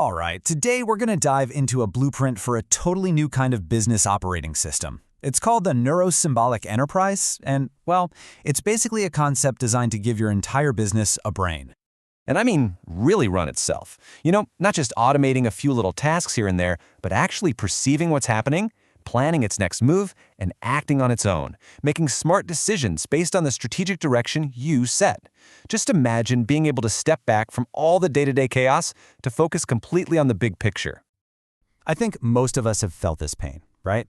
All right, today we're going to dive into a blueprint for a totally new kind of business operating system. It's called the Neuro Symbolic Enterprise, and, well, it's basically a concept designed to give your entire business a brain. And I mean really run itself. Not just automating a few little tasks here and there, but actually perceiving what's happening, planning its next move, and acting on its own, making smart decisions based on the strategic direction you set. Just imagine being able to step back from all the day-to-day chaos to focus completely on the big picture. I think most of us have felt this pain, right?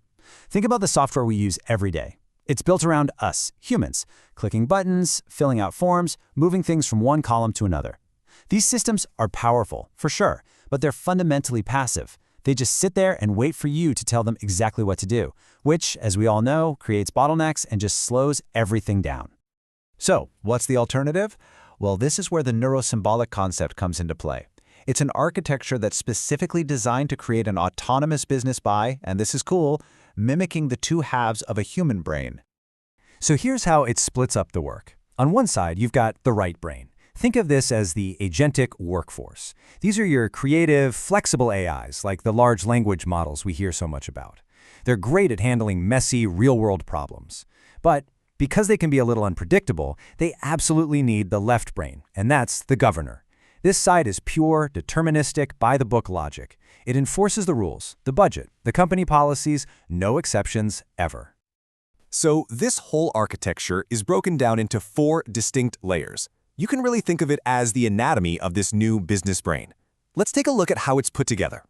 Think about the software we use every day. It's built around us, humans, clicking buttons, filling out forms, moving things from one column to another. These systems are powerful, for sure, but they're fundamentally passive. They just sit there and wait for you to tell them exactly what to do, which, as we all know, creates bottlenecks and just slows everything down. So, what's the alternative? Well, this is where the neurosymbolic concept comes into play. It's an architecture that's specifically designed to create an autonomous business by, and this is cool, mimicking the two halves of a human brain. So here's how it splits up the work. On one side, you've got the right brain. Think of this as the agentic workforce. These are your creative, flexible AIs, like the large language models we hear so much about. They're great at handling messy, real-world problems. But because they can be a little unpredictable, they absolutely need the left brain, and that's the governor. This side is pure, deterministic, by-the-book logic. It enforces the rules, the budget, the company policies, no exceptions ever. So this whole architecture is broken down into 4 distinct layers. You can really think of it as the anatomy of this new business brain. Let's take a look at how it's put together.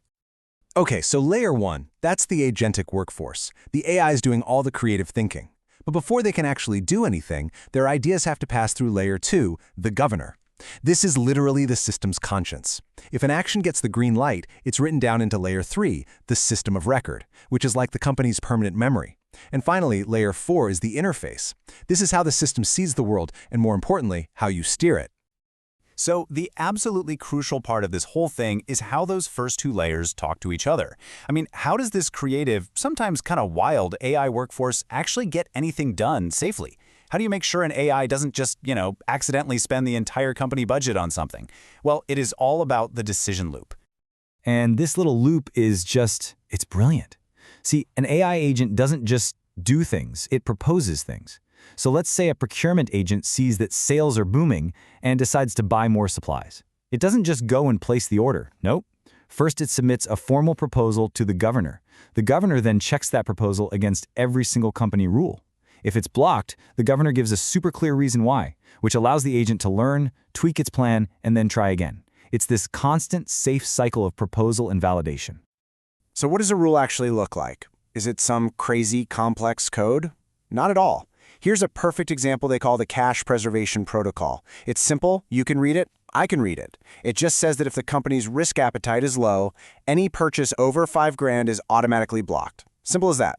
Okay, so layer 1, that's the agentic workforce. The AI is doing all the creative thinking. But before they can actually do anything, their ideas have to pass through layer 2, the governor. This is literally the system's conscience. If an action gets the green light, it's written down into layer 3, the system of record, which is like the company's permanent memory. And finally, layer 4 is the interface. This is how the system sees the world, and more importantly, how you steer it. So the absolutely crucial part of this whole thing is how those first 2 layers talk to each other. I mean, how does this creative, sometimes kind of wild AI workforce actually get anything done safely? How do you make sure an AI doesn't just, accidentally spend the entire company budget on something? Well, it is all about the decision loop. And this little loop is it's brilliant. See, an AI agent doesn't just do things, it proposes things. So let's say a procurement agent sees that sales are booming and decides to buy more supplies. It doesn't just go and place the order. Nope. First, it submits a formal proposal to the governor. The governor then checks that proposal against every single company rule. If it's blocked, the governor gives a super clear reason why, which allows the agent to learn, tweak its plan, and then try again. It's this constant, safe cycle of proposal and validation. So what does a rule actually look like? Is it some crazy, complex code? Not at all. Here's a perfect example they call the cash preservation protocol. It's simple, you can read it, I can read it. It just says that if the company's risk appetite is low, any purchase over $5,000 is automatically blocked. Simple as that.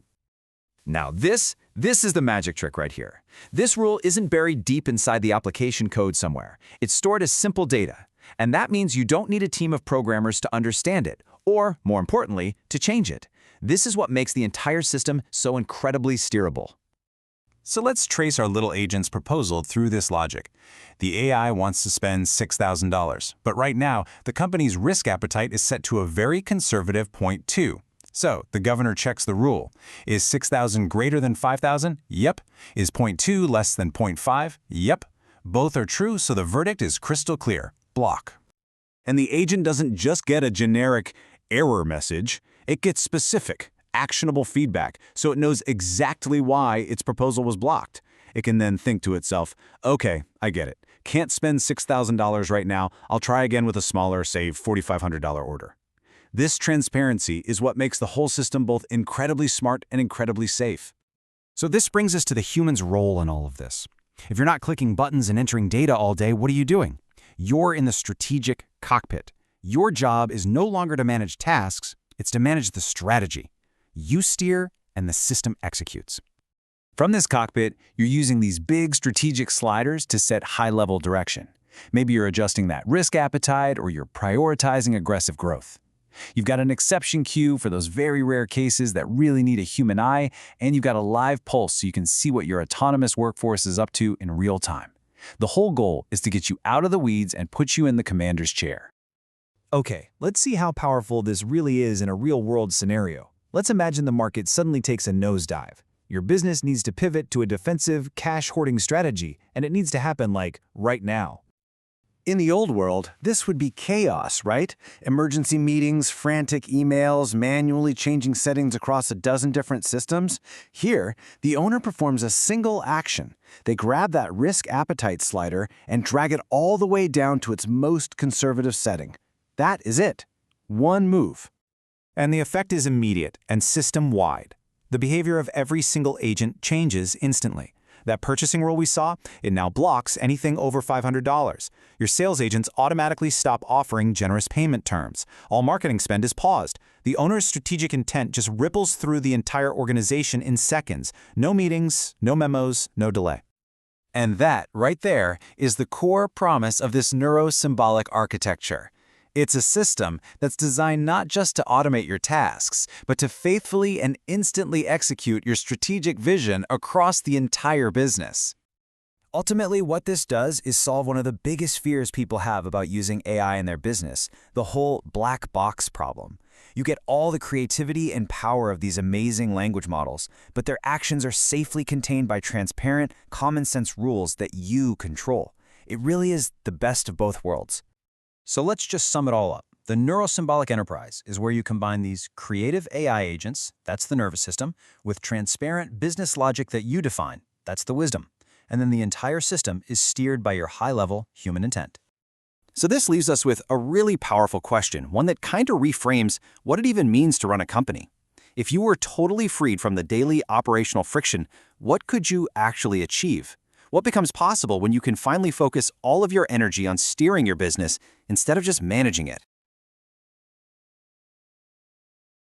Now this is the magic trick right here. This rule isn't buried deep inside the application code somewhere. It's stored as simple data. And that means you don't need a team of programmers to understand it, or, more importantly, to change it. This is what makes the entire system so incredibly steerable. So let's trace our little agent's proposal through this logic. The AI wants to spend $6,000, but right now, the company's risk appetite is set to a very conservative 0.2. So the governor checks the rule. Is 6,000 greater than 5,000? Yep. Is 0.2 less than 0.5? Yep. Both are true, so the verdict is crystal clear. Block. And the agent doesn't just get a generic error message. It gets specific, actionable feedback, so it knows exactly why its proposal was blocked. It can then think to itself, okay, I get it. Can't spend $6,000 right now. I'll try again with a smaller, say, $4,500 order. This transparency is what makes the whole system both incredibly smart and incredibly safe. So this brings us to the human's role in all of this. If you're not clicking buttons and entering data all day, what are you doing? You're in the strategic cockpit. Your job is no longer to manage tasks, it's to manage the strategy. You steer and the system executes. From this cockpit, you're using these big strategic sliders to set high-level direction. Maybe you're adjusting that risk appetite or you're prioritizing aggressive growth. You've got an exception queue for those very rare cases that really need a human eye, and you've got a live pulse so you can see what your autonomous workforce is up to in real time. The whole goal is to get you out of the weeds and put you in the commander's chair. Okay, let's see how powerful this really is in a real-world scenario. Let's imagine the market suddenly takes a nosedive. Your business needs to pivot to a defensive, cash-hoarding strategy, and it needs to happen, like, right now. In the old world, this would be chaos, right? Emergency meetings, frantic emails, manually changing settings across a dozen different systems. Here, the owner performs a single action. They grab that risk appetite slider and drag it all the way down to its most conservative setting. That is it. One move. And the effect is immediate and system-wide. The behavior of every single agent changes instantly. That purchasing rule we saw, it now blocks anything over $500. Your sales agents automatically stop offering generous payment terms. All marketing spend is paused. The owner's strategic intent just ripples through the entire organization in seconds. No meetings, no memos, no delay. And that, right there, is the core promise of this neuro-symbolic architecture. It's a system that's designed not just to automate your tasks, but to faithfully and instantly execute your strategic vision across the entire business. Ultimately, what this does is solve one of the biggest fears people have about using AI in their business, the whole black box problem. You get all the creativity and power of these amazing language models, but their actions are safely contained by transparent, common-sense rules that you control. It really is the best of both worlds. So let's just sum it all up. The neuro-symbolic enterprise is where you combine these creative AI agents, that's the nervous system, with transparent business logic that you define, that's the wisdom. And then the entire system is steered by your high-level human intent. So this leaves us with a really powerful question, one that kind of reframes what it even means to run a company. If you were totally freed from the daily operational friction, what could you actually achieve? What becomes possible when you can finally focus all of your energy on steering your business instead of just managing it?